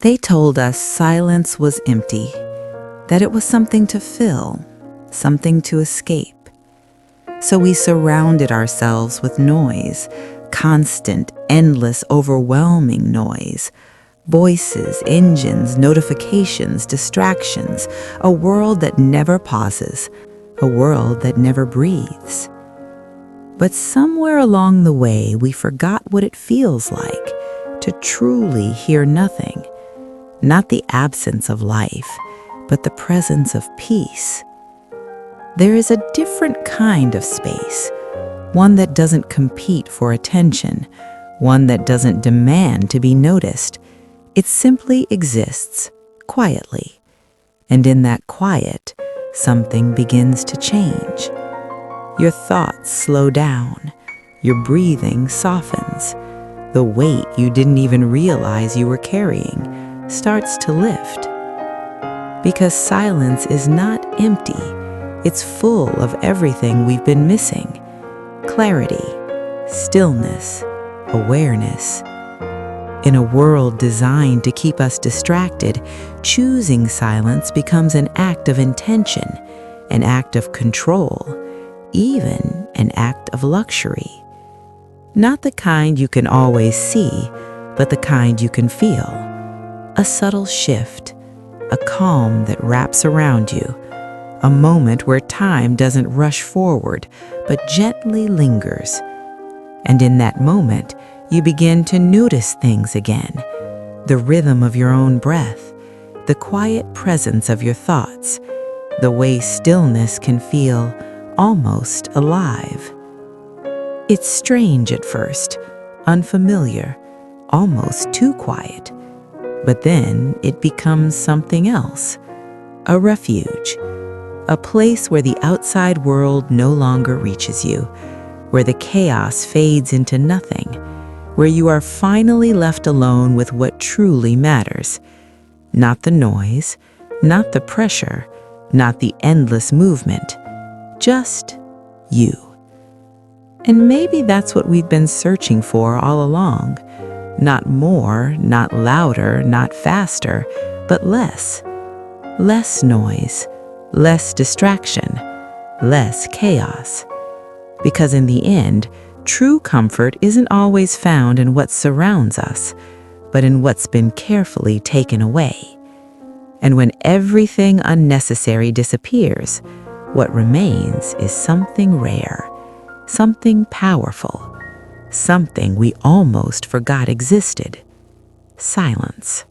They told us silence was empty, that it was something to fill, something to escape. So we surrounded ourselves with noise, constant, endless, overwhelming noise. Voices, engines, notifications, distractions, a world that never pauses, a world that never breathes. But somewhere along the way, we forgot what it feels like to truly hear nothing. Not the absence of life, but the presence of peace. There is a different kind of space, one that doesn't compete for attention, one that doesn't demand to be noticed. It simply exists, quietly. And in that quiet, something begins to change. Your thoughts slow down, your breathing softens. The weight you didn't even realize you were carrying starts to lift. Because silence is not empty, it's full of everything we've been missing. Clarity, stillness, awareness. In a world designed to keep us distracted, choosing silence becomes an act of intention, an act of control, even an act of luxury. Not the kind you can always see, but the kind you can feel. A subtle shift, a calm that wraps around you, a moment where time doesn't rush forward, but gently lingers. And in that moment, you begin to notice things again, the rhythm of your own breath, the quiet presence of your thoughts, the way stillness can feel almost alive. It's strange at first, unfamiliar, almost too quiet. But then it becomes something else, a refuge, a place where the outside world no longer reaches you, where the chaos fades into nothing, where you are finally left alone with what truly matters. Not the noise, not the pressure, not the endless movement, just you. And maybe that's what we've been searching for all along. Not more, not louder, not faster, but less. Less noise, less distraction, less chaos. Because in the end, true comfort isn't always found in what surrounds us, but in what's been carefully taken away. And when everything unnecessary disappears, what remains is something rare, something powerful, something we almost forgot existed: silence.